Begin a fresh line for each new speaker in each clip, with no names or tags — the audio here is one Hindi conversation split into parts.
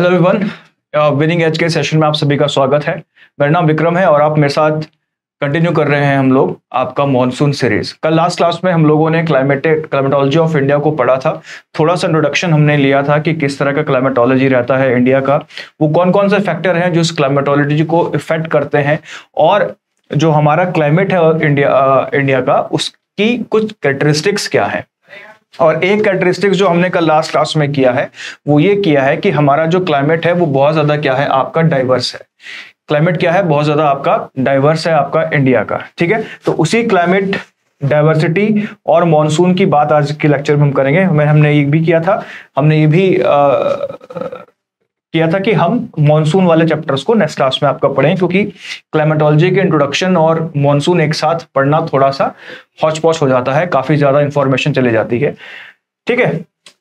हेलो एवरीवन, विनिंग एज के सेशन में आप सभी का स्वागत है। मेरा नाम विक्रम है और आप मेरे साथ कंटिन्यू कर रहे हैं हम लोग आपका मॉनसून सीरीज। कल लास्ट क्लास में हम लोगों ने क्लाइमेटोलॉजी ऑफ इंडिया को पढ़ा था। थोड़ा सा इंट्रोडक्शन हमने लिया था कि किस तरह का क्लाइमेटोलॉजी रहता है इंडिया का, वो कौन कौन से फैक्टर हैं जो इस क्लाइमेटोलॉजी को इफेक्ट करते हैं, और जो हमारा क्लाइमेट है इंडिया का उसकी कुछ कैरेक्टरिस्टिक्स क्या है। और एक कैरेक्टरिस्टिक्स जो हमने कल लास्ट क्लास में किया है वो ये किया है कि हमारा जो क्लाइमेट है वो बहुत ज्यादा क्या है, आपका डाइवर्स है। क्लाइमेट क्या है, बहुत ज्यादा आपका डाइवर्स है आपका इंडिया का। ठीक है, तो उसी क्लाइमेट डाइवर्सिटी और मॉनसून की बात आज के लेक्चर में हम करेंगे। हमने ये भी किया था, हमने ये भी किया था कि हम मॉनसून वाले चैप्टर्स को नेक्स्ट क्लास में आपका पढ़ें, क्योंकि क्लाइमेटोलॉजी के इंट्रोडक्शन और मॉनसून एक साथ पढ़ना थोड़ा सा हौच पौच हो जाता है, काफी ज्यादा इंफॉर्मेशन चली जाती है। ठीक है,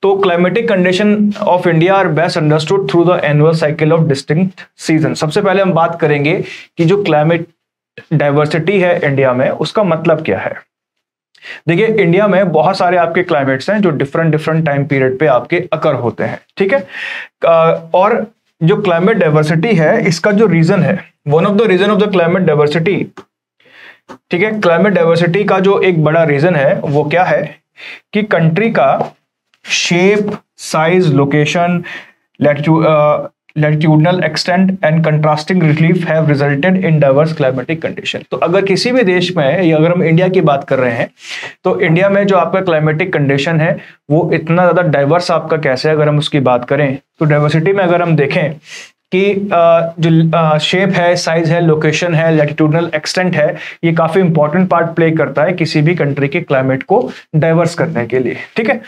तो climatic condition of India are best understood through the annual cycle of distinct season. सबसे पहले हम बात करेंगे कि जो क्लाइमेट डाइवर्सिटी है इंडिया में उसका मतलब क्या है। देखिए, इंडिया में बहुत सारे आपके क्लाइमेट्स हैं जो डिफरेंट टाइम पीरियड पे आपके अकर होते हैं। ठीक है, और जो क्लाइमेट डाइवर्सिटी है इसका जो रीजन है, one of the reason of the climate diversity, ठीक है, क्लाइमेट डाइवर्सिटी का जो एक बड़ा रीजन है वो क्या है कि कंट्री का shape, size, location, latitudinal extent and contrasting relief have resulted in diverse climatic condition. तो अगर किसी भी देश में, या अगर हम इंडिया की बात कर रहे हैं, तो इंडिया में जो आपका क्लाइमेटिक कंडीशन है वो इतना ज्यादा डाइवर्स आपका कैसे है। अगर हम उसकी बात करें तो डाइवर्सिटी में अगर हम देखें कि जो शेप है, साइज है, लोकेशन है, लैटिट्यूडनल एक्सटेंट है, ये काफी इंपॉर्टेंट पार्ट प्ले करता है किसी भी कंट्री के क्लाइमेट को डाइवर्स करने के लिए। ठीक है,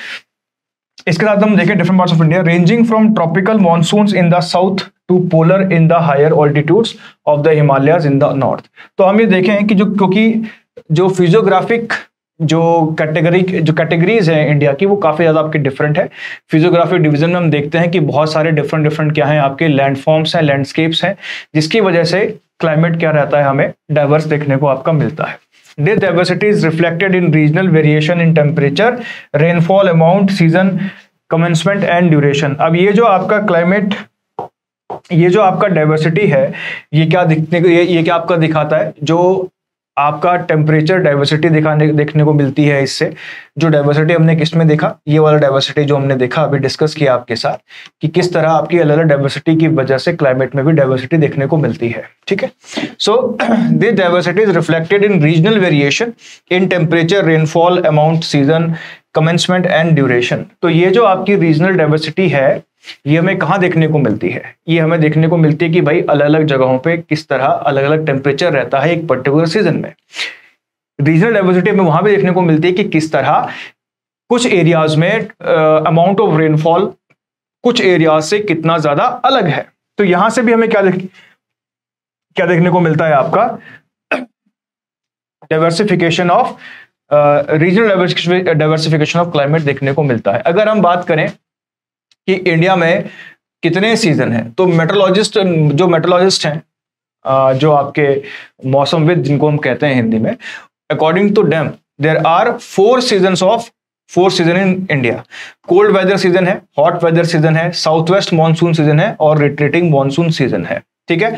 इसके साथ हम देखें different parts of India, ranging from tropical monsoons in the south to polar in the higher altitudes of the Himalayas in the north. तो हम ये देखें कि क्योंकि जो फिजियोग्राफिक जो कैटेगरीज है इंडिया की वो काफी ज्यादा आपके डिफरेंट है। फिजियोग्राफिक डिवीजन में हम देखते हैं कि बहुत सारे डिफरेंट क्या है आपके लैंडफॉर्म्स हैं, लैंडस्केप्स हैं, जिसकी वजह से क्लाइमेट क्या रहता है, हमें डाइवर्स देखने को आपका मिलता है। This diversity is reflected in regional variation in temperature, rainfall amount, season commencement and duration। अब ये जो आपका क्लाइमेट, ये जो आपका डाइवर्सिटी है, ये क्या क्या आपका दिखाता है, जो आपका टेम्परेचर डाइवर्सिटी देखने को मिलती है। इससे जो डाइवर्सिटी हमने किस में देखा, ये वाला डाइवर्सिटी जो हमने देखा, अभी डिस्कस किया आपके साथ कि किस तरह आपकी अलग अलग डाइवर्सिटी की वजह से क्लाइमेट में भी डाइवर्सिटी देखने को मिलती है। ठीक है, so this diversity is reflected in regional variation in temperature, rainfall amount, season commencement and duration. तो ये जो आपकी रीजनल डाइवर्सिटी है ये हमें कहाँ देखने को मिलती है, ये हमें देखने को मिलती है कि भाई अलग अलग जगहों पे किस तरह अलग अलग टेम्परेचर रहता है एक पर्टिकुलर सीजन में। रीजनल डाइवर्सिटी हमें वहां भी देखने को मिलती है कि किस तरह कुछ एरियाज में अमाउंट ऑफ रेनफॉल कुछ एरियाज से कितना ज्यादा अलग है। तो यहां से भी हमें क्या देखने को मिलता है, आपका diversification of regional diversification of climate देखने को मिलता है। अगर हम बात करें कि इंडिया में कितने सीजन हैं, तो मेट्रोलॉजिस्ट हैं, जो आपके मौसमविद जिनको हम कहते हैं हिंदी में, according to them there are 4 season in India. Cold weather season है, हॉट वेदर सीजन है, साउथ वेस्ट मानसून सीजन है और रिट्रीटिंग मानसून सीजन है। ठीक है,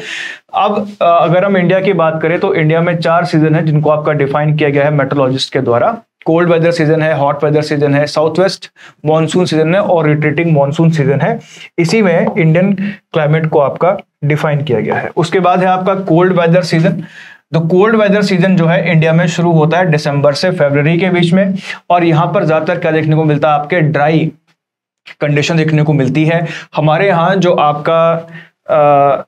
अब अगर हम इंडिया की बात करें तो इंडिया में 4 सीजन है जिनको आपका डिफाइन किया गया है मेट्रोलॉजिस्ट के द्वारा। कोल्ड वेदर सीजन है, हॉट वेदर सीजन है, साउथ वेस्ट मानसून सीजन है और रिट्रीटिंग मानसून सीजन है। इसी में इंडियन क्लाइमेट को आपका डिफाइन किया गया है। उसके बाद है आपका कोल्ड वेदर सीजन। तो कोल्ड वेदर सीजन जो है इंडिया में शुरू होता है दिसंबर से फरवरी के बीच में, और यहाँ पर ज्यादातर क्या देखने को मिलता है, आपके ड्राई कंडीशन देखने को मिलती है। हमारे यहाँ जो आपका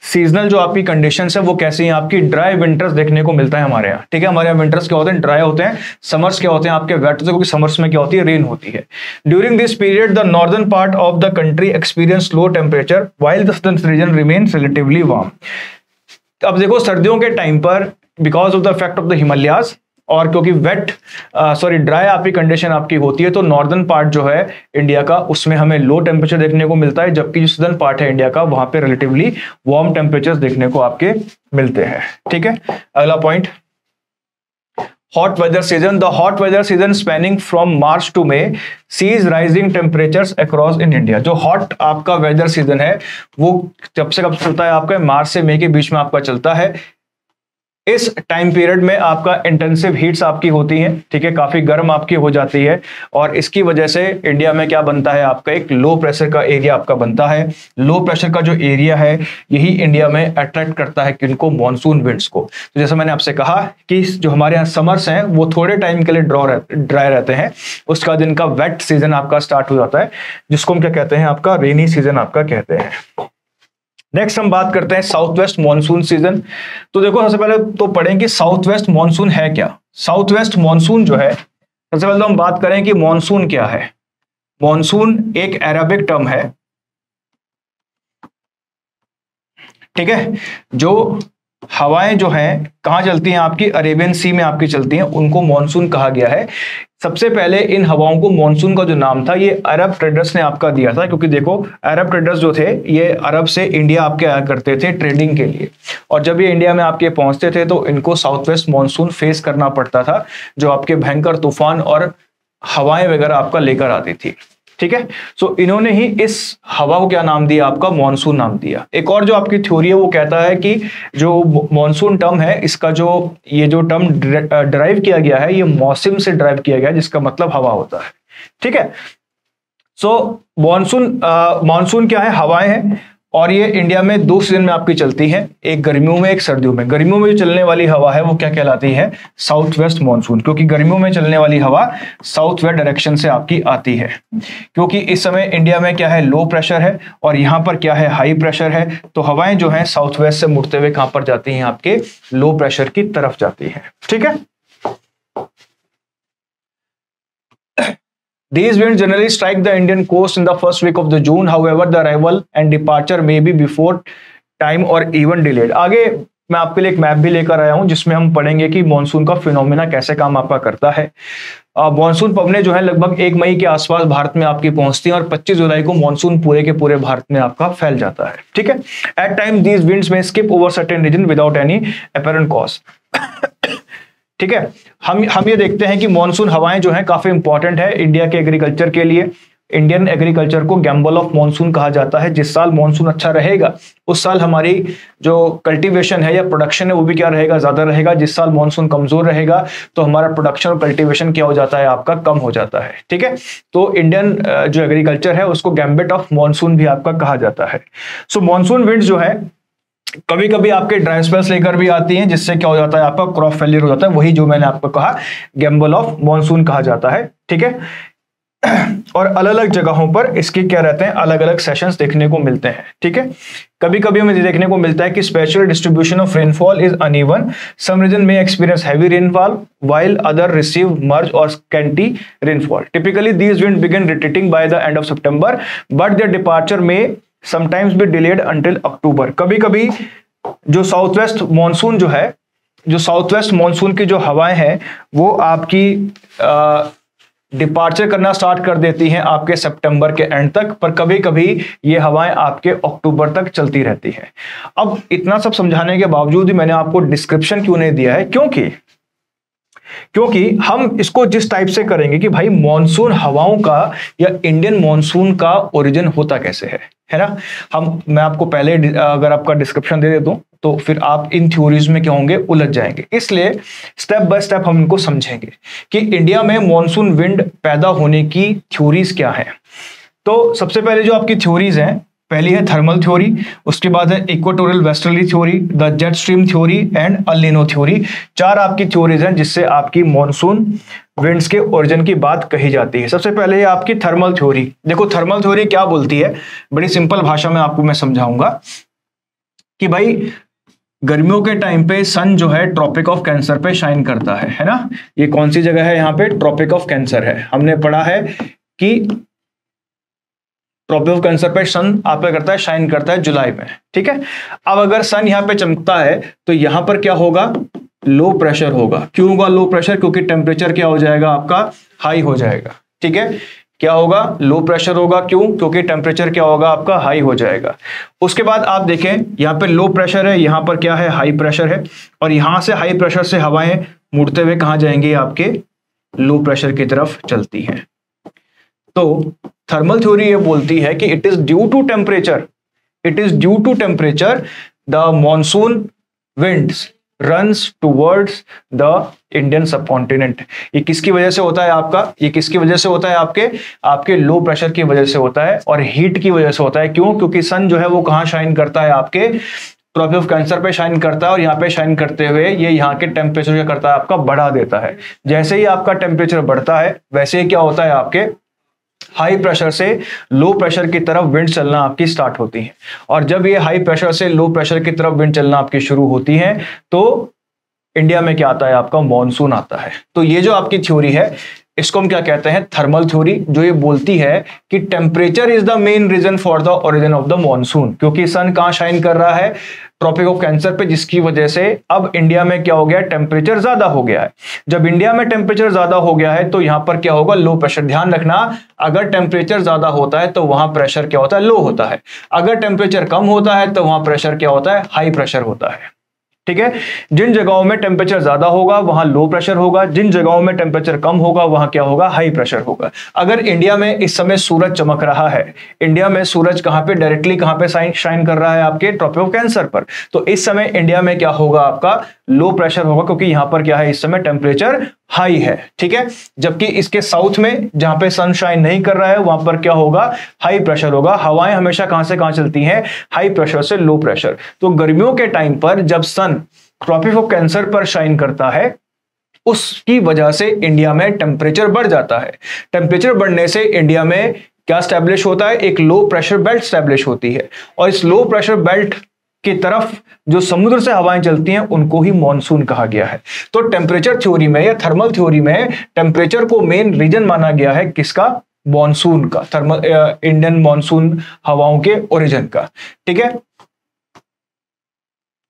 सीजनल जो आपकी कंडीशंस है वो कैसी हैं, आपकी ड्राई विंटर्स देखने को मिलता है हमारे यहाँ। ठीक है, हमारे यहाँ विंटर्स क्या होते हैं, ड्राई होते हैं। समर्स क्या होते हैं, आपके वेट होते हैं, क्योंकि समर्स में क्या होती है, रेन होती है। During this period the northern part of the country experience low temperature while the southern reason remains relatively warm. अब देखो, सर्दियों के टाइम पर because of the effect of the Himalayas और क्योंकि ड्राई आपकी कंडीशन आपकी होती है, तो नॉर्दर्न पार्ट जो है इंडिया का उसमें हमें लो टेम्परेचर देखने को मिलता है, जबकि जो सदर्न पार्ट है इंडिया का वहां पे रिलेटिवली वार्म टेम्परेचर देखने को आपके मिलते हैं। ठीक है, अगला point, hot weather season. The hot weather season spanning from March to May sees rising temperatures across in India. जो hot आपका weather season है वो कब से कब चलता है आपका, मार्च से मई के बीच में आपका चलता है। इस टाइम पीरियड में आपका इंटेंसिव हीट्स आपकी होती हैं, ठीक है, काफी गर्म आपकी हो जाती है, और इसकी वजह से इंडिया में क्या बनता है आपका, एक लो प्रेशर का एरिया आपका बनता है। लो प्रेशर का जो एरिया है यही इंडिया में अट्रैक्ट करता है किनको, मॉनसून विंड्स को। तो जैसा मैंने आपसे कहा कि जो हमारे यहाँ समर्स हैं वो थोड़े टाइम के लिए ड्राई रहते हैं, उसका दिन का वेट सीजन आपका स्टार्ट हो जाता है, जिसको हम क्या कहते हैं, आपका रेनी सीजन आपका कहते हैं। नेक्स्ट हम बात करते हैं साउथ वेस्ट मॉनसून सीजन। तो देखो सबसे पहले तो पढ़ें कि साउथ वेस्ट मॉनसून है क्या। साउथ वेस्ट मॉनसून जो है, सबसे पहले तो हम बात करें कि मॉनसून क्या है। मॉनसून एक अरबिक टर्म है, ठीक है, जो हवाएं जो हैं कहां चलती हैं आपकी, अरेबियन सी में आपकी चलती हैं, उनको मॉनसून कहा गया है। सबसे पहले इन हवाओं को मॉनसून का जो नाम था ये अरब ट्रेडर्स ने आपका दिया था, क्योंकि देखो अरब ट्रेडर्स जो थे ये अरब से इंडिया आपके आया करते थे ट्रेडिंग के लिए, और जब ये इंडिया में आपके पहुंचते थे तो इनको साउथ वेस्ट मॉनसून फेस करना पड़ता था, जो आपके भयंकर तूफान और हवाएं वगैरह आपका लेकर आती थी, ठीक है। सो इन्होंने ही इस हवा को क्या नाम दिया आपका, मॉनसून नाम दिया। एक और जो आपकी थ्योरी है वो कहता है कि जो मॉनसून टर्म है इसका जो ये जो टर्म डिराइव किया गया है ये मौसम से डिराइव किया गया है, जिसका मतलब हवा होता है, ठीक है। सो मॉनसून क्या है, हवाएं हैं, और ये इंडिया में दो सीजन में आपकी चलती हैं, एक गर्मियों में एक सर्दियों में। गर्मियों में जो चलने वाली हवा है वो क्या कहलाती है, साउथ वेस्ट मॉनसून, क्योंकि गर्मियों में चलने वाली हवा साउथ वेस्ट डायरेक्शन से आपकी आती है, क्योंकि इस समय इंडिया में क्या है, लो प्रेशर है, और यहाँ पर क्या है, हाई प्रेशर है। तो हवाएं जो है साउथ वेस्ट से मुड़ते हुए कहां पर जाती हैं, आपके लो प्रेशर की तरफ जाती है, ठीक है। These winds generally strike the Indian coast in the first week of the June. However, the arrival and departure may be before time or even delayed. आगे मैं आपके लिए एक मैप भी लेकर आया हूं जिसमें हम पढ़ेंगे कि मॉनसून का फिनोमेना कैसे काम आपका करता है। मॉनसून पवनें जो है लगभग 1 मई के आसपास भारत में आपकी पहुंचती हैं, और 25 जुलाई को मॉनसून पूरे के पूरे भारत में आपका फैल जाता है, ठीक है। At time these winds may skip over certain region without any apparent cause, ठीक है। हम ये देखते हैं कि मॉनसून हवाएं जो हैं काफी इंपॉर्टेंट है इंडिया के एग्रीकल्चर के लिए। इंडियन एग्रीकल्चर को गैम्बल ऑफ मॉनसून कहा जाता है। जिस साल मॉनसून अच्छा रहेगा उस साल हमारी जो कल्टीवेशन है या प्रोडक्शन है वो भी क्या रहेगा, ज्यादा रहेगा। जिस साल मॉनसून कमजोर रहेगा तो हमारा प्रोडक्शन और कल्टीवेशन क्या हो जाता है, आपका कम हो जाता है, ठीक है। तो इंडियन जो एग्रीकल्चर है उसको गैम्बिट ऑफ मॉनसून भी आपका कहा जाता है। सो मॉनसून विंड्स जो है कभी कभी आपके ड्राई स्पेल्स लेकर भी आती हैं, जिससे क्या हो जाता है, आपका क्रॉप फेलियर हो जाता है। वही जो मैंने आपको कहा गैम्बल ऑफ मॉनसून कहा जाता है, ठीक है। और अलग अलग जगहों पर इसके क्या रहते हैं, अलग अलग सेशंस देखने को मिलते हैं, ठीक है। कभी कभी हमें देखने को मिलता है कि spatial distribution of rainfall is uneven, some region में experience heavy rainfall while other receive मर्ज और scanty rainfall. Typically these wind begin retreating by the end of September but their departure may sometimes be delayed until October. कभी कभी जो साउथ वेस्ट मॉनसून जो है, जो साउथ वेस्ट मॉनसून की जो हवाएं हैं वो आपकी डिपार्चर करना स्टार्ट कर देती हैं आपके सितंबर के एंड तक, पर कभी कभी ये हवाएं आपके अक्टूबर तक चलती रहती हैं। अब इतना सब समझाने के बावजूद भी मैंने आपको डिस्क्रिप्शन क्यों नहीं दिया है, क्योंकि हम इसको जिस टाइप से करेंगे कि भाई मॉनसून हवाओं का या इंडियन मॉनसून का ओरिजिन होता कैसे है ना। मैं आपको पहले अगर आपका डिस्क्रिप्शन दे देता हूं तो फिर आप इन थ्योरीज में क्या होंगे, उलझ जाएंगे। इसलिए स्टेप बाय स्टेप हम इनको समझेंगे कि इंडिया में मॉनसून विंड पैदा होने की थ्योरीज क्या है। तो सबसे पहले जो आपकी थ्योरीज हैं, पहली है थर्मल थ्योरी, उसके बाद है equatorial westerly theory, the jet stream theory and El Nino theory. 4 आपकी थ्योरीज हैं जिससे आपकी मॉनसून विंड्स के ओरिजिन की बात कही जाती है। सबसे पहले है आपकी थर्मल थ्योरी। देखो थर्मल थ्योरी क्या बोलती है, बड़ी सिंपल भाषा में आपको मैं समझाऊंगा कि भाई गर्मियों के टाइम पे सन जो है ट्रॉपिक ऑफ कैंसर पे शाइन करता है ना। ये कौन सी जगह है, यहाँ पे ट्रॉपिक ऑफ कैंसर है। हमने पढ़ा है कि ट्रॉपिक ऑफ कैंसर पे सन आप पे करता है, शाइन करता है जुलाई में, ठीक है। अब अगर सन यहाँ पे चमकता है तो यहाँ पर क्या होगा, लो प्रेशर होगा। क्यों होगा लो प्रेशर, क्योंकि टेम्परेचर क्या हो जाएगा, आपका हाई हो जाएगा, ठीक है। क्या होगा, लो प्रेशर होगा। क्यों, क्योंकि टेम्परेचर क्या होगा, आपका हाई हो जाएगा। उसके बाद आप देखें यहाँ पे लो प्रेशर है, यहाँ पर क्या है, हाई प्रेशर है, और यहाँ से हाई प्रेशर से हवाएं मुड़ते हुए कहाँ जाएंगी, आपके लो प्रेशर की तरफ चलती हैं। तो थर्मल थ्योरी ये बोलती है कि it is due to temperature, the monsoon winds runs towards the Indian subcontinent. ये किसकी वजह से होता है आपका, ये किसकी वजह से होता है, आपके लो प्रेशर की वजह से होता है और हीट की वजह से होता है। क्यों? क्योंकि सन जो है वो कहाँ शाइन करता है, आपके ट्रॉपिक ऑफ कैंसर पे शाइन करता है, और यहाँ पे शाइन करते हुए ये यहाँ के टेम्परेचर क्या करता है, आपका बढ़ा देता है। जैसे ही आपका टेम्परेचर बढ़ता है वैसे ही क्या होता है, आपके हाई प्रेशर से लो प्रेशर की तरफ विंड चलना आपकी स्टार्ट होती है। और जब ये हाई प्रेशर से लो प्रेशर की तरफ विंड चलना आपकी शुरू होती है तो इंडिया में क्या आता है, आपका मॉनसून आता है। तो ये जो आपकी थ्योरी है इसको हम क्या कहते हैं, थर्मल थ्योरी, जो ये बोलती है कि temperature is the main reason for the origin of the monsoon. क्योंकि सन कहां शाइन कर रहा है, ट्रॉपिक ऑफ कैंसर पे, जिसकी वजह से अब इंडिया में क्या हो गया, टेम्परेचर ज्यादा हो गया है। जब इंडिया में टेम्परेचर ज्यादा हो गया है तो यहां पर क्या होगा, लो प्रेशर। ध्यान रखना, अगर टेम्परेचर ज्यादा होता है तो वहां प्रेशर क्या होता है, लो होता है। अगर टेम्परेचर कम होता है तो वहां प्रेशर क्या होता है, हाई प्रेशर होता है। ठीक है, जिन जगहों में टेम्परेचर ज्यादा होगा वहां लो प्रेशर होगा, जिन जगहों में टेम्परेचर कम होगा वहां क्या होगा, हाई प्रेशर होगा। अगर इंडिया में इस समय सूरज चमक रहा है, इंडिया में सूरज कहां पे डायरेक्टली कहां पे शाइन कर रहा है, आपके ट्रॉपिक ऑफ कैंसर पर, तो इस समय इंडिया में क्या होगा, आपका लो प्रेशर होगा, क्योंकि यहां पर क्या है, इस समय टेम्परेचर हाई है। ठीक है, जबकि इसके साउथ में जहां पे सनशाइन नहीं कर रहा है वहां पर क्या होगा, हाई प्रेशर होगा। हवाएं हमेशा कहां से कहां चलती हैं, हाई प्रेशर से लो प्रेशर। तो गर्मियों के टाइम पर जब सन ट्रॉपिक ऑफ कैंसर पर शाइन करता है उसकी वजह से इंडिया में टेम्परेचर बढ़ जाता है। टेम्परेचर बढ़ने से इंडिया में क्या स्टैब्लिश होता है, एक लो प्रेशर बेल्ट स्टैब्लिश होती है, और इस लो प्रेशर बेल्ट की तरफ जो समुद्र से हवाएं चलती हैं उनको ही मॉनसून कहा गया है। तो टेम्परेचर थ्योरी में या थर्मल थ्योरी में टेम्परेचर को मेन रीजन माना गया है, किसका, मॉनसून का, थर्मल इंडियन मॉनसून हवाओं के ओरिजिन का। ठीक है,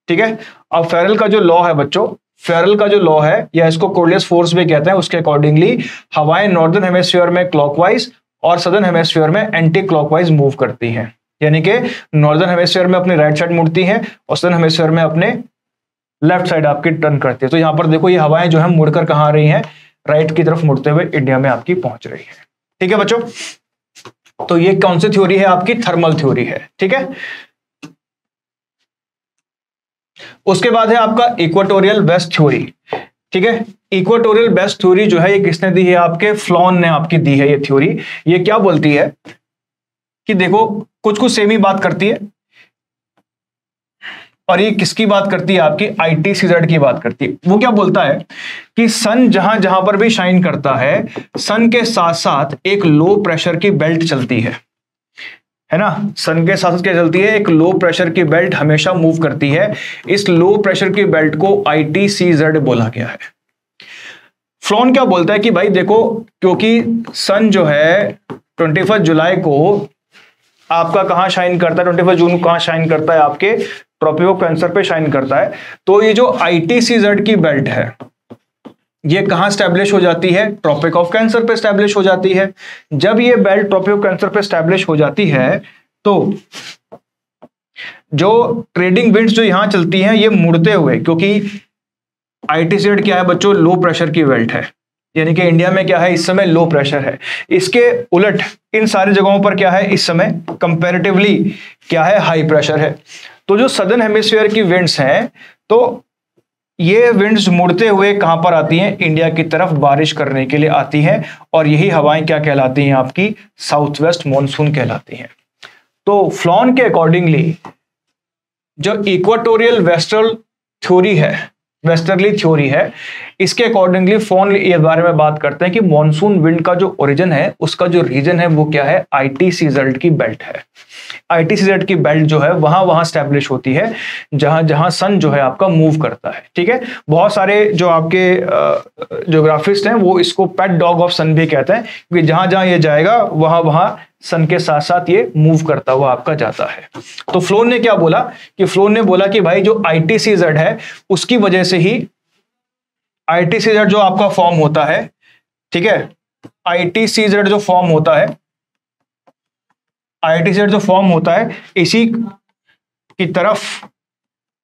ठीक है। अब फेरल का जो लॉ है बच्चों, फेरल का जो लॉ है या इसको कोरियोलिस फोर्स भी कहते हैं, उसके अकॉर्डिंगली हवाएं नॉर्दर्न हेमिस्फीयर में क्लॉकवाइज और सदर्न हेमिस्फीयर में एंटी क्लॉकवाइज मूव करती हैं। यानी कि नॉर्दर्न हेमिस्फीयर में अपनी राइट साइड मुड़ती हैं और सदर्न हेमिस्फीयर में अपने लेफ्ट साइड आपकी टर्न करती है। तो यहां पर देखो ये हवाएं जो है मुड़कर कहां आ रही हैं, राइट की तरफ मुड़ते हुए इंडिया में आपकी पहुंच रही है। ठीक है बच्चों, तो ये कौन सी थ्योरी है, आपकी थर्मल थ्योरी है। ठीक है, उसके बाद है आपका इक्वेटोरियल बेस्ट थ्योरी। ठीक है, इक्वेटोरियल बेस्ट थ्योरी जो है ये किसने दी है, आपके फ्लॉन ने आपकी दी है ये थ्योरी। ये क्या बोलती है कि देखो कुछ कुछ सेम ही बात करती है, और ये किसकी बात करती है, आपकी ITCZ की बात करती है। वो क्या बोलता है कि सन जहां जहां पर भी शाइन करता है, सन के साथ साथ एक लो प्रेशर की बेल्ट चलती है ना। सन के साथ क्या चलती है, एक लो प्रेशर की बेल्ट हमेशा मूव करती है। इस लो प्रेशर की बेल्ट को ITCZ बोला गया है। फ्लॉन क्या बोलता है कि भाई देखो, क्योंकि सन जो है 21 जुलाई को आपका कहां शाइन करता है, 21 जून को कहां शाइन करता है, आपके ट्रॉपिक ऑफ कैंसर पे शाइन करता है। तो ये जो ITCZ की बेल्ट है ये कहां स्टैब्लिश हो जाती है, ट्रॉपिक ऑफ कैंसर पे स्टैब्लिश हो जाती है। जब ये बेल्ट ट्रॉपिक ऑफ कैंसर पे स्टैब्लिश हो जाती है तो जो ट्रेडिंग विंड्स जो यहां चलती हैं ये मुड़ते हुए, क्योंकि ITCZ क्या है बच्चों, लो प्रेशर की बेल्ट है, यानी कि इंडिया में क्या है इस समय, लो प्रेशर है। इसके उलट इन सारी जगहों पर क्या है इस समय, कंपैरेटिवली क्या है, हाई प्रेशर है। तो जो सदर्न हेमिस्फीयर की विंड्स हैं, तो ये विंड्स मुड़ते हुए कहां पर आती हैं, इंडिया की तरफ बारिश करने के लिए आती हैं, और यही हवाएं क्या कहलाती हैं, आपकी साउथ वेस्ट मॉनसून कहलाती हैं। तो फ्लॉन के अकॉर्डिंगली जो इक्वेटोरियल वेस्टर्न थ्योरी है, वेस्टर्ली थ्योरी है, इसके अकॉर्डिंगली फ्लॉन ये बारे में बात करते हैं कि मॉनसून विंड का जो ओरिजिन है उसका जो रीजन है वो क्या है, ITCZ की बेल्ट है। ITCZ की बेल्ट जो है वहां वहां स्टैब्लिश होती है जहां जहां सन जो है आपका मूव करता है। ठीक है, बहुत सारे जो आपके ज्योग्राफिस्ट हैं वो इसको पेट डॉग ऑफ सन भी कहते हैं, क्योंकि जहां जहां ये जाएगा वहां वहां सन के साथ साथ ये मूव करता हुआ आपका जाता है। तो फ्लोन ने क्या बोला कि फ्लोन ने बोला कि भाई जो ITCZ है उसकी वजह से ही ITCZ जो आपका फॉर्म होता है, ठीक है, ITCZ जो फॉर्म होता है, ITCZ जो फॉर्म होता है इसी की तरफ,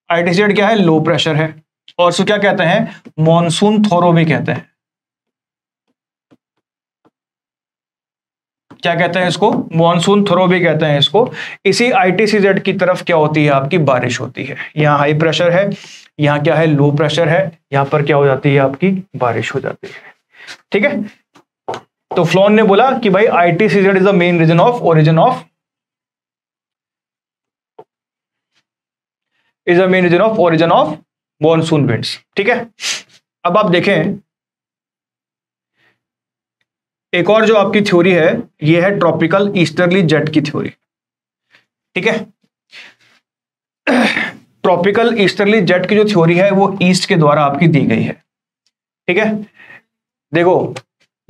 ITCZ क्या है, लो प्रेशर है, और इसको क्या कहते हैं, मॉनसून थोरो भी कहते हैं। क्या कहते हैं इसको, मॉनसून थ्रो भी कहते हैं इसको। इसी ITCZ की तरफ क्या होती है, आपकी बारिश होती है। यहाँ हाई प्रेशर है, यहाँ क्या है, लो प्रेशर है, यहाँ पर क्या हो जाती है, आपकी बारिश हो जाती है। ठीक है, तो फ्लोन ने बोला कि भाई ITCZ is the main reason of origin of monsoon winds. ठीक है, अब आप देखें एक और जो आपकी थ्योरी है, ये है ट्रॉपिकल ईस्टर्ली जेट की थ्योरी। ठीक है, ट्रॉपिकल ईस्टर्ली जेट की जो थ्योरी है वो ईस्ट के द्वारा आपकी दी गई है। ठीक है, देखो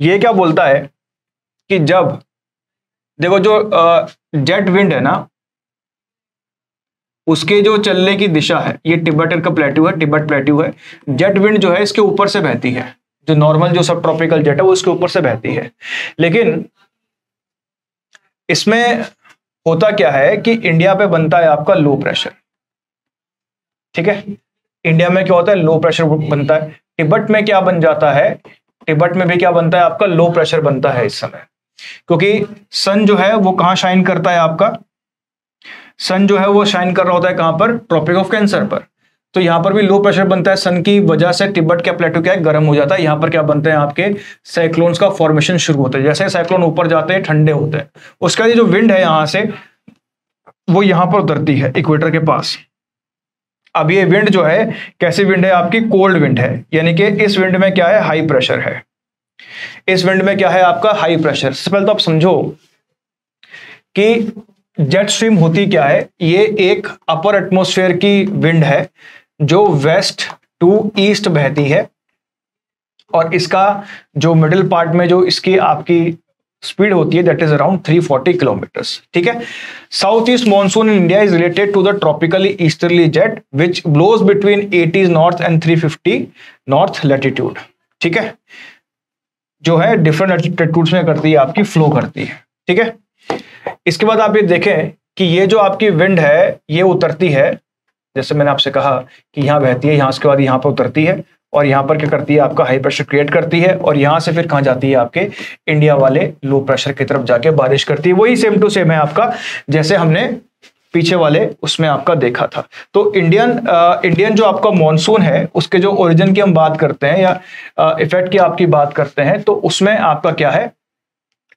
ये क्या बोलता है कि जब देखो जो जेट विंड है ना, उसके जो चलने की दिशा है, ये तिब्बत का प्लेट्यू है, तिब्बत प्लेट्यू है। जेट विंड जो है इसके ऊपर से बहती है, जो नॉर्मल जो सब ट्रॉपिकल जेट है वो इसके ऊपर से बहती है। लेकिन इसमें होता क्या है कि इंडिया पे बनता है आपका लो प्रेशर। ठीक है, इंडिया में क्या होता है, लो प्रेशर बनता है। तिब्बत में क्या बन जाता है, तिब्बत में भी क्या बनता है, आपका लो प्रेशर बनता है इस समय, क्योंकि सन जो है वो कहां शाइन करता है, आपका सन जो है वो शाइन कर रहा होता है कहां पर, ट्रॉपिक ऑफ कैंसर पर। तो यहां पर भी लो प्रेशर बनता है सन की वजह से। तिब्बत का प्लेटो क्या है, गर्म हो जाता है। यहां पर क्या बनते हैं, आपके साइक्लोन्स का फॉर्मेशन शुरू होता है। जैसे साइक्लोन ऊपर जाते हैं ठंडे होते हैं, उसका ये जो विंड है यहां से वो यहां पर उतरती है इक्वेटर के पास। अब ये विंड जो है कैसी विंड है, आपकी कोल्ड विंड है, यानी कि इस विंड में क्या है, हाई प्रेशर है। इस विंड में क्या है, आपका हाई प्रेशर। सबसे पहले तो आप समझो कि जेट स्ट्रीम होती क्या है, ये एक अपर एटमॉस्फेयर की विंड है जो वेस्ट टू ईस्ट बहती है, और इसका जो मिडिल पार्ट में जो इसकी आपकी स्पीड होती है दैट इज अराउंड 340 किलोमीटर्स। ठीक है, south east monsoon in India is related to the tropically easterly jet which blows between 80 north and 350 north latitude. ठीक है, जो है डिफरेंट लैटिट्यूड्स में करती है, आपकी फ्लो करती है। ठीक है, इसके बाद आप ये देखें कि ये जो आपकी विंड है ये उतरती है, जैसे मैंने आपसे कहा कि यहां बहती है, यहां उसके बाद यहां पर उतरती है, और यहां पर क्या करती है, आपका हाई प्रेशर क्रिएट करती है, और यहां से फिर कहां जाती है, आपके इंडिया वाले लो प्रेशर की तरफ जाके बारिश करती है। वही सेम टू सेम है आपका, जैसे हमने पीछे वाले उसमें आपका देखा था। तो इंडियन जो आपका मॉनसून है उसके जो ओरिजिन की हम बात करते हैं या इफेक्ट की आपकी बात करते हैं, तो उसमें आपका क्या है,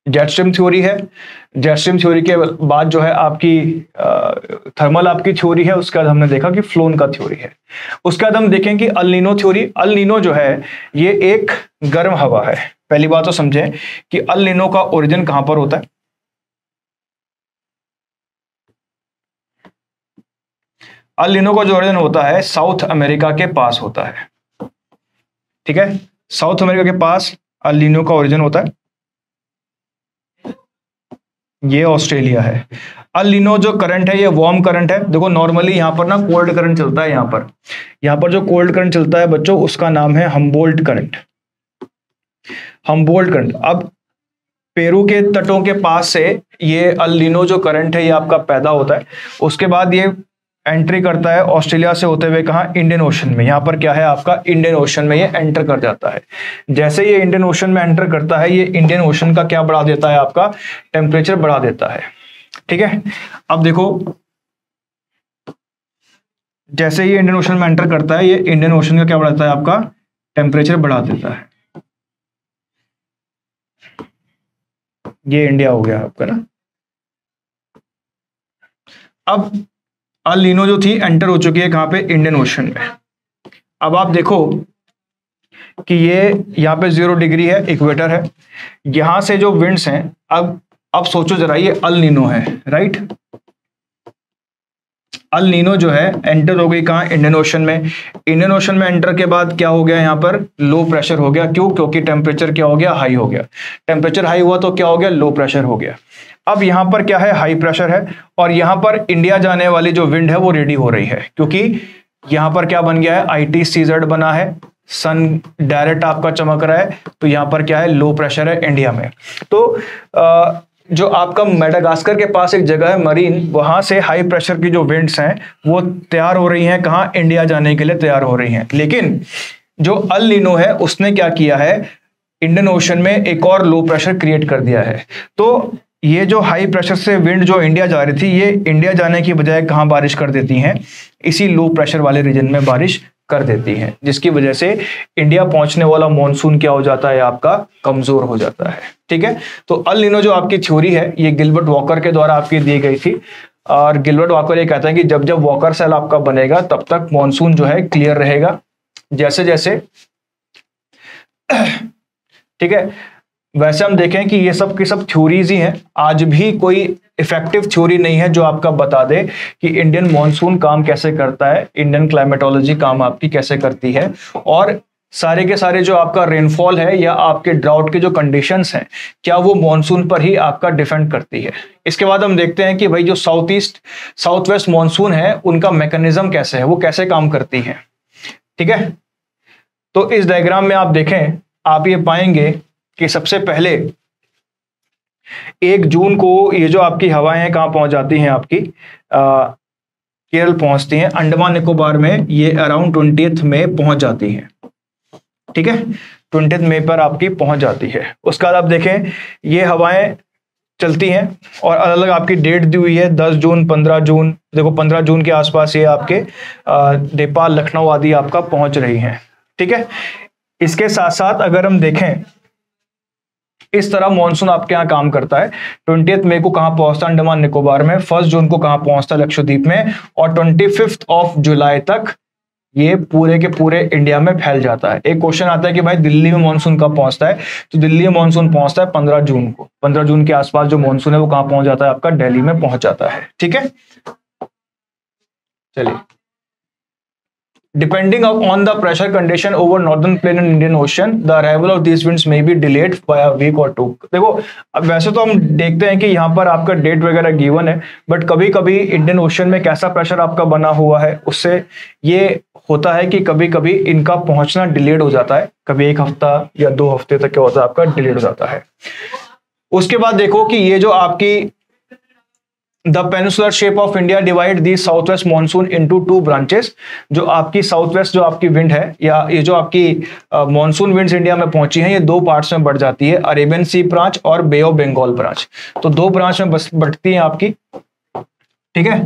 जेट स्ट्रीम थ्योरी है। जेट स्ट्रीम थ्योरी के बाद जो है आपकी थर्मल आपकी थ्योरी है। उसके बाद हमने देखा कि फ्लोन का थ्योरी है। उसके बाद हम देखें कि El Nino theory. El Nino जो है ये एक गर्म हवा है। पहली बात तो समझें कि अल नीनो का ओरिजिन कहां पर होता है। अल नीनो का जो ओरिजिन होता है साउथ अमेरिका के पास होता है। ठीक है, साउथ अमेरिका के पास अल नीनो का ओरिजिन होता है। ये ऑस्ट्रेलिया है। अल नीनो जो करंट है ये वार्म करंट है। देखो नॉर्मली यहाँ पर ना कोल्ड करंट चलता है। यहाँ पर जो कोल्ड करंट चलता है बच्चों उसका नाम है हम्बोल्ट करंट। Humboldt current. अब पेरू के तटों के पास से ये अल नीनो जो करंट है ये आपका पैदा होता है। उसके बाद ये एंट्री करता है ऑस्ट्रेलिया से होते हुए कहाँ, इंडियन ओशन में। यहाँ पर क्या है आपका, इंडियन ओशन में ये एंटर कर जाता है। जैसे ये इंडियन ओशन में एंटर करता है ये इंडियन ओशन का क्या बढ़ा देता है, आपका टेम्परेचर बढ़ा देता है। ठीक है, अब देखो जैसे ये इंडियन ओशन में एंटर करता है ये इंडियन ओशन का क्या बढ़ाता है, आपका टेम्परेचर बढ़ा देता है। ये इंडिया हो गया आपका ना। अब अल नीनो जो थी एंटर हो चुकी है कहां पे, इंडियन ओशन में। अब आप देखो कि ये यहाँ पे 0 डिग्री है, इक्वेटर है। यहां से जो विंड्स हैं, अब सोचो जरा, ये अल नीनो है, राइट। अल नीनो जो है एंटर हो गई कहां, इंडियन ओशन में। इंडियन ओशन में एंटर के बाद क्या हो गया, यहाँ पर लो प्रेशर हो गया। क्यों, क्योंकि टेम्परेचर क्या हो गया, हाई हो गया। टेम्परेचर हाई हुआ तो क्या हो गया, लो प्रेशर हो गया। अब यहां पर क्या है, हाई प्रेशर है, और यहां पर इंडिया जाने वाली जो विंड है वो रेडी हो रही है, क्योंकि यहां पर क्या बन गया है, ITCZ बना है। सन डायरेक्ट आपका चमक रहा है, तो यहां पर क्या है, लो प्रेशर है इंडिया में। तो जो आपका मेडागास्कर के पास एक जगह है मरीन, वहां से हाई प्रेशर की जो विंड्स हैं वो तैयार हो रही हैं, कहाँ, इंडिया जाने के लिए तैयार हो रही हैं। लेकिन जो अल नीनो है उसने क्या किया है, इंडियन ओशन में एक और लो प्रेशर क्रिएट कर दिया है। तो ये जो हाई प्रेशर से विंड जो इंडिया जा रही थी, ये इंडिया जाने की बजाय कहाँ बारिश कर देती हैं, इसी लो प्रेशर वाले रीजन में बारिश कर देती हैं, जिसकी वजह से इंडिया पहुंचने वाला मॉनसून क्या हो जाता है, आपका कमजोर हो जाता है। ठीक है, तो अल नीनो जो आपकी थ्योरी है ये गिलबर्ट वॉकर के द्वारा आपकी दी गई थी, और गिलबर्ट वॉकर ये कहता है कि जब जब वॉकर सेल आपका बनेगा तब तक मॉनसून जो है क्लियर रहेगा। जैसे जैसे ठीक है, वैसे हम देखें कि ये सब की सब थ्योरीज ही हैं, आज भी कोई इफेक्टिव थ्योरी नहीं है जो आपका बता दे कि इंडियन मॉनसून काम कैसे करता है, इंडियन क्लाइमेटोलॉजी काम आपकी कैसे करती है, और सारे के सारे जो आपका रेनफॉल है या आपके ड्राउट के जो कंडीशंस हैं क्या वो मॉनसून पर ही आपका डिपेंड करती है। इसके बाद हम देखते हैं कि भाई जो south east south west monsoon है उनका मैकेनिज्म कैसे है, वो कैसे काम करती है। ठीक है, तो इस डायग्राम में आप देखें, आप ये पाएंगे कि सबसे पहले 1 जून को ये जो आपकी हवाएं हैं कहाँ पहुंच जाती हैं, आपकी केरल पहुंचती हैं, अंडमान निकोबार में ये अराउंड 20 मई पहुंच जाती हैं। ठीक है, 20 मई पर आपकी पहुंच जाती है। उसके बाद आप देखें ये हवाएं चलती हैं और अलग अलग आपकी डेट दी हुई है, 10 जून, 15 जून, देखो 15 जून के आसपास ये आपके नेपाल, लखनऊ आदि आपका पहुंच रही हैं। ठीक है, इसके साथ साथ अगर हम देखें इस तरह मॉनसून आपके यहाँ काम करता है। 20 मई को कहां पहुंचता है, अंडमान निकोबार में, 1 जून को कहां पहुंचता है, लक्षद्वीप में, और 25 जुलाई तक ये पूरे के पूरे इंडिया में फैल जाता है। एक क्वेश्चन आता है कि भाई दिल्ली में मॉनसून कब पहुंचता है, तो दिल्ली में मॉनसून पहुंचता है 15 जून को। 15 जून के आसपास जो मॉनसून है वो कहां पहुंच जाता है, आपका दिल्ली में पहुंच जाता है। ठीक है, चलिए, depending on the pressure condition over northern plain and Indian Ocean, the arrival of these winds may be delayed by a week or 2। देखो, अब वैसे तो हम देखते हैं कि यहाँ पर आपका डेट वगैरह गिवन है, बट कभी कभी इंडियन ओशन में कैसा प्रेशर आपका बना हुआ है उससे ये होता है कि कभी कभी इनका पहुंचना डिलेड हो जाता है, कभी 1 हफ्ता या 2 हफ्ते तक क्या होता है, आपका डिलेड हो जाता है। उसके बाद देखो कि ये जो आपकी The peninsular shape of India divide the southwest monsoon into 2 branches। जो आपकी साउथ वेस्ट जो आपकी विंड है या ये जो आपकी मॉनसून विंड्स इंडिया में पहुंची हैं, ये 2 पार्ट्स में बढ़ जाती है, अरेबियन सी ब्रांच और बे ऑफ बंगाल ब्रांच। तो 2 ब्रांच में बढ़ती हैं आपकी। ठीक है,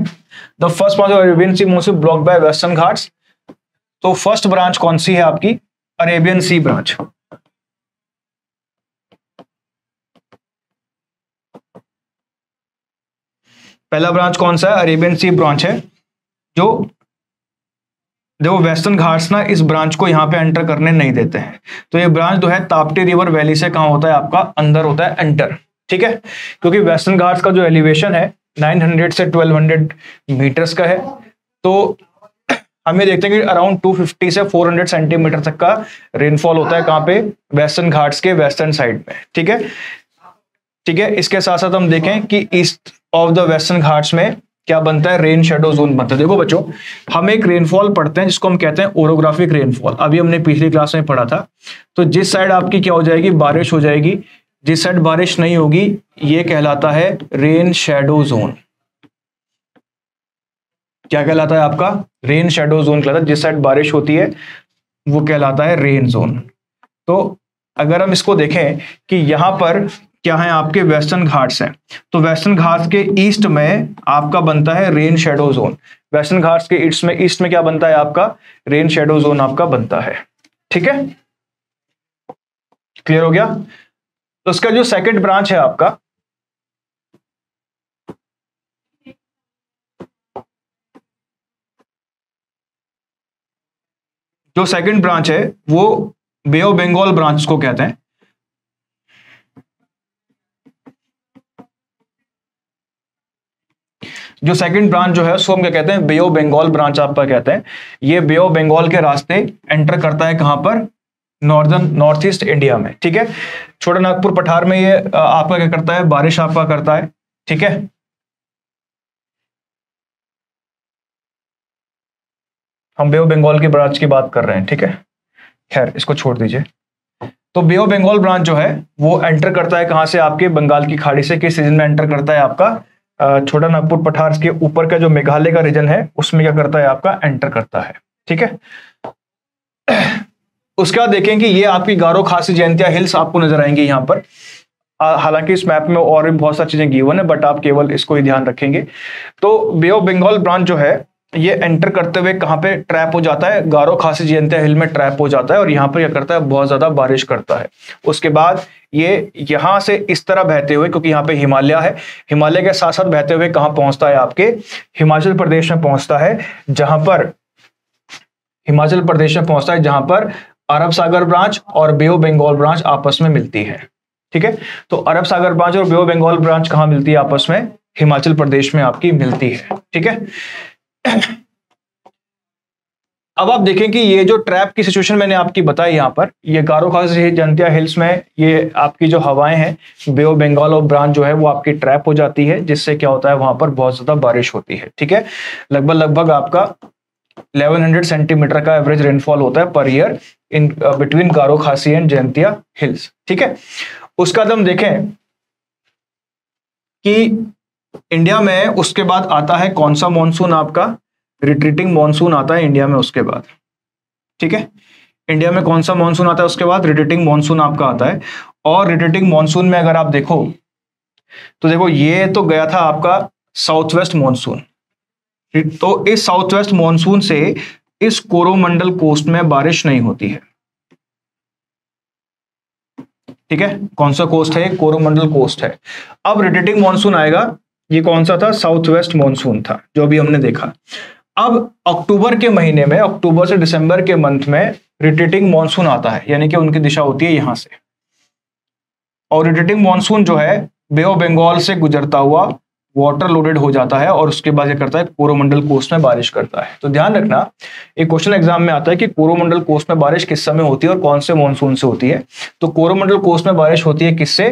the first branch of Arabian sea monsoon block by western Ghats. तो फर्स्ट ब्रांच कौन सी है आपकी, अरेबियन सी ब्रांच। पहला ब्रांच कौन सा है, अरेबियन सी ब्रांच है, जो देखो वेस्टर्न घाट्स ना इस ब्रांच को यहाँ पे एंटर करने नहीं देते हैं। तो ये ब्रांच जो है ताप्ती रिवर वैली से कहाँ होता है, आपका अंदर होता है, एंटर। ठीक है, क्योंकि वेस्टर्न घाट्स का जो एलिवेशन है 900 से 1200 मीटर्स का है, तो हमें देखते हैं कि अराउंड 250 से 400 सेंटीमीटर तक का रेनफॉल होता है, कहाँ पे, वेस्टर्न घाट्स के वेस्टर्न साइड में। ठीक है, ठीक है, इसके साथ साथ हम देखें कि east of the western Ghats में क्या बनता है, रेन शेडो जोन बनता है। देखो बच्चों, हम एक रेनफॉल पढ़ते हैं जिसको हम कहते हैं ओरोग्राफिक रेनफॉल, अभी हमने पिछली क्लास में पढ़ा था। तो जिस साइड आपकी क्या हो जाएगी, बारिश हो जाएगी, जिस साइड बारिश नहीं होगी ये कहलाता है रेन शेडो जोन। क्या कहलाता है आपका, रेन शेडो जोन कहलाता है। जिस साइड बारिश होती है वो कहलाता है रेन जोन। तो अगर हम इसको देखें कि यहां पर क्या है, आपके वेस्टर्न घाट्स हैं, तो वेस्टर्न घाट्स के ईस्ट में आपका बनता है rain shadow zone. Western Ghats के ईस्ट में क्या बनता है, आपका रेन शेडो जोन आपका बनता है। ठीक है, क्लियर हो गया। तो उसका जो सेकंड ब्रांच है आपका, जो सेकंड ब्रांच है वो बे ऑफ बंगाल ब्रांच को कहते हैं। जो सेकंड ब्रांच जो है उसको हम क्या कहते हैं, बे ऑफ बंगाल ब्रांच आपका कहते हैं। ये बे ऑफ बंगाल के रास्ते एंटर करता है कहां पर, नॉर्थ ईस्ट इंडिया में। ठीक है, छोटा नागपुर पठार में ये आपका क्या करता है, बारिश आपका करता है। ठीक है, हम बे ऑफ बंगाल की ब्रांच की बात कर रहे हैं। ठीक है, खैर इसको छोड़ दीजिए। तो बे ऑफ बंगाल ब्रांच जो है वो एंटर करता है कहां से, आपके बंगाल की खाड़ी से। किस रीजन में एंटर करता है, आपका छोटा नागपुर पठार के ऊपर का जो मेघालय का रीजन है उसमें क्या करता है, आपका एंटर करता है। ठीक है, उसके बाद देखें कि ये आपकी गारो खासी जयंतिया हिल्स आपको नजर आएंगे यहाँ पर। हालांकि इस मैप में और भी बहुत सारी चीजें गिवन है, बट आप केवल इसको ही ध्यान रखेंगे। तो बे ऑफ बंगाल ब्रांच जो है ये एंटर करते हुए कहां पे ट्रैप हो जाता है, गारो खासी जयंतिया हिल में ट्रैप हो जाता है, और यहाँ पर क्या करता है, बहुत ज्यादा बारिश करता है। उसके बाद ये यहां से इस तरह बहते हुए, क्योंकि यहाँ पे हिमालय है, हिमालय के साथ साथ बहते हुए कहां पहुंचता है, आपके हिमाचल प्रदेश में पहुंचता है, जहां पर हिमाचल प्रदेश में पहुंचता है जहां पर अरब सागर ब्रांच और बे ऑफ बंगाल ब्रांच आपस में मिलती है। ठीक है, तो अरब सागर ब्रांच और बे ऑफ बंगाल ब्रांच कहां मिलती है आपस में, हिमाचल प्रदेश में आपकी मिलती है। ठीक है, अब आप देखें कि ये जो ट्रैप की सिचुएशन मैंने आपकी बताई यहाँ पर, ये गारो खासी जयंतिया हिल्स में ये आपकी जो हवाएं हैं बे ऑफ बंगाल और ब्रांच जो है वो आपकी ट्रैप हो जाती है, जिससे क्या होता है, वहां पर बहुत ज्यादा बारिश होती है। ठीक है, लगभग आपका 1100 सेंटीमीटर का एवरेज रेनफॉल होता है पर ईयर इन बिटवीन गारो खासी एंड जयंतिया हिल्स। ठीक है, उसका बाद हम देखें कि इंडिया में उसके बाद आता है कौन सा मॉनसून, आपका रिट्रीटिंग मॉनसून आता है इंडिया में उसके बाद। ठीक है, इंडिया में कौन सा मॉनसून आता है उसके बाद, रिट्रीटिंग मॉनसून आपका आता है। और रिट्रीटिंग मॉनसून में अगर आप देखो तो देखो ये तो गया था आपका साउथ वेस्ट मॉनसून, तो इस साउथ वेस्ट मॉनसून से इस कोरोमंडल कोस्ट में बारिश नहीं होती है। ठीक है, कौन सा कोस्ट है, कोरोमंडल कोस्ट है। अब रिट्रीटिंग मॉनसून आएगा, ये कौन सा था, साउथ वेस्ट मॉनसून था जो अभी हमने देखा। अब अक्टूबर के महीने में, अक्टूबर से दिसंबर के मंथ में रिट्रीटिंग मॉनसून आता है, यानी कि उनकी दिशा होती है यहां से, और रिट्रीटिंग मॉनसून जो है बे ऑफ बंगाल से गुजरता हुआ वाटर लोडेड हो जाता है, और उसके बाद क्या करता है, कोरोमंडल कोस्ट में बारिश करता है। तो ध्यान रखना, एक क्वेश्चन एग्जाम में आता है कि कोरोमंडल कोस्ट में बारिश किस समय होती है और कौन से मॉनसून से होती है। तो कोरोमंडल कोस्ट में बारिश होती है किससे,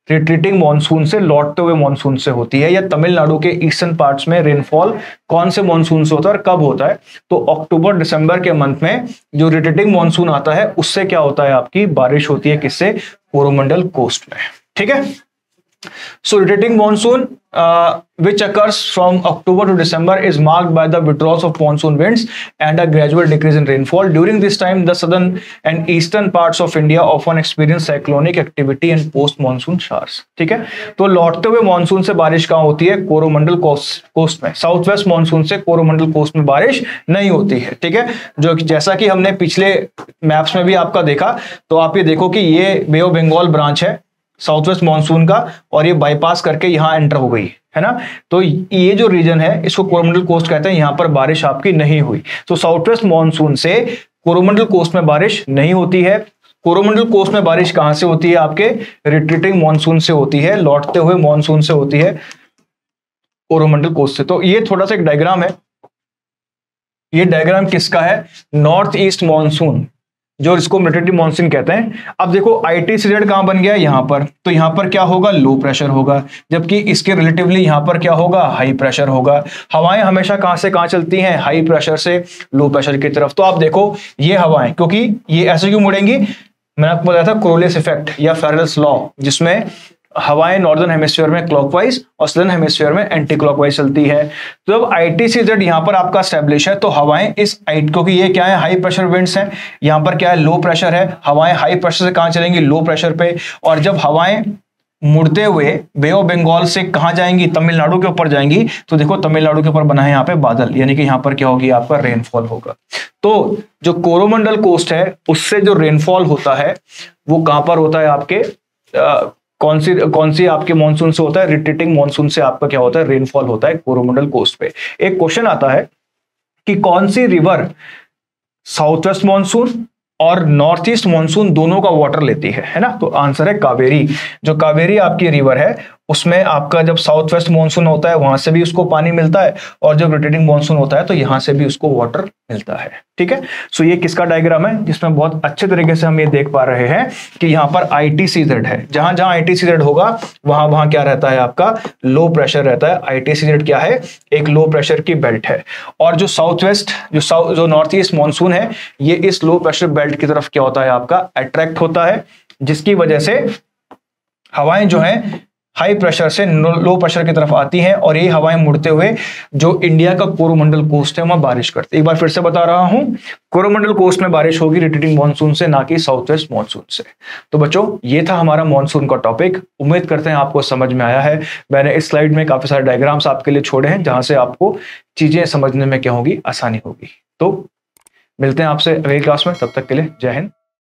रिट्रीटिंग मॉनसून से, लौटते हुए मॉनसून से होती है। या तमिलनाडु के ईस्टर्न पार्ट्स में रेनफॉल कौन से मॉनसून से होता है और कब होता है, तो अक्टूबर दिसंबर के मंथ में जो रिट्रीटिंग मॉनसून आता है उससे क्या होता है, आपकी बारिश होती है किससे, कोरोमंडल कोस्ट में। ठीक है, so rotating monsoon which occurs from October to December is marked by the withdrawal of monsoon winds and a gradual decrease in rainfall. During this time the southern and eastern parts of India often experience cyclonic activity and post monsoon showers. ठीक है, तो लौटते हुए मानसून से बारिश कहाँ होती है, कोरोमंडल कोस्ट में। साउथ वेस्ट मानसून से कोरोमंडल कोस्ट में बारिश नहीं होती है। ठीक है, जो जैसा कि हमने पिछले मैप्स में भी आपका देखा, तो आप ये देखो कि ये बे ऑफ बंगाल ब्रांच है साउथ वेस्ट मानसून का, और ये बाईपास करके यहां एंटर हो गई है ना। तो ये जो रीजन है इसको कोरोमंडल कोस्ट कहते हैं, यहां पर बारिश आपकी नहीं हुई। तो साउथ वेस्ट मानसून से कोरोमंडल कोस्ट में बारिश नहीं होती है। कोरोमंडल कोस्ट में बारिश कहां से होती है, आपके रिट्रीटिंग मानसून से होती है, लौटते हुए मानसून से होती है कोरोमंडल कोस्ट से। तो ये थोड़ा सा एक डायग्राम है, ये डायग्राम किसका है, नॉर्थ ईस्ट मानसून, जो इसको रिट्रीटिंग मानसून कहते हैं। अब देखो ITCZ कहां बन गया, यहां पर, तो यहां पर क्या होगा, लो प्रेशर होगा, जबकि इसके रिलेटिवली यहां पर क्या होगा, हाई प्रेशर होगा। हवाएं हमेशा कहां से कहां चलती हैं, हाई प्रेशर से लो प्रेशर की तरफ। तो आप देखो ये हवाएं, क्योंकि ये ऐसे क्यों मुड़ेंगी, मैंने आपको बताया था क्रोलियस इफेक्ट या फेरेल्स लॉ, जिसमें हवाएं नॉर्दर्न हेमिस्फीयर में क्लॉकवाइज और सदर्न हेमिस्फीयर में एंटी क्लॉकवाइज चलती है। तो जब ITCZ यहां पर आपका स्टैब्लिश है, तो हवाएं इस क्योंकि ये क्या है, हाई प्रेशर विंड्स हैं, यहां पर क्या है, लो प्रेशर है, हवाएं हाई प्रेशर से कहां चलेंगी, लो प्रेशर पे। और जब हवाएं मुड़ते हुए बे ऑफ बंगाल से कहां जाएंगी, तमिलनाडु के ऊपर जाएंगी, तो देखो तमिलनाडु के ऊपर बना है यहाँ पे बादल, यानी कि यहाँ पर क्या होगी, आपका रेनफॉल होगा। तो जो कोरोमंडल कोस्ट है उससे जो रेनफॉल होता है वो कहां पर होता है, आपके कौन सी आपके मॉनसून से होता है, रिट्रीटिंग मॉनसून से आपका क्या होता है, रेनफॉल होता है कोरोमंडल कोस्ट पे। एक क्वेश्चन आता है कि कौन सी रिवर साउथ वेस्ट मॉनसून और नॉर्थ ईस्ट मॉनसून दोनों का वाटर लेती है ना। तो आंसर है कावेरी। जो कावेरी आपकी रिवर है उसमें आपका जब साउथ वेस्ट मॉनसून होता है वहां से भी उसको पानी मिलता है, और जब रिट्रीटिंग मॉनसून होता है तो यहां से भी उसको वाटर मिलता है। ठीक है, सो ये किसका डायग्राम है, जिसमें बहुत अच्छे तरीके से हम ये देख पा रहे हैं कि यहाँ पर ITCZ है, जहां जहां ITCZ होगा वहां वहां क्या रहता है, आपका लो प्रेशर रहता है। ITCZ क्या है, एक लो प्रेशर की बेल्ट है। और जो साउथ वेस्ट जो नॉर्थ ईस्ट मॉनसून है, ये इस लो प्रेशर बेल्ट की तरफ क्या होता है, आपका अट्रैक्ट होता है, जिसकी वजह से हवाएं जो हैं हाई प्रेशर से लो प्रेशर की तरफ आती हैं और ये हवाएं मुड़ते हुए जो इंडिया का कोरोमंडल कोस्ट है वहां बारिश करती है। एक बार फिर से बता रहा हूं, कोरोमंडल कोस्ट में बारिश होगी रिटेटिंग मानसून से, ना कि साउथ वेस्ट मानसून से। तो बच्चों ये था हमारा मानसून का टॉपिक। उम्मीद करते हैं आपको समझ में आया है। मैंने इस स्लाइड में काफी सारे डायग्राम्स आपके लिए छोड़े हैं जहां से आपको चीजें समझने में क्या होगी, आसानी होगी। तो मिलते हैं आपसे अगली क्लास में, तब तक के लिए जय हिंद।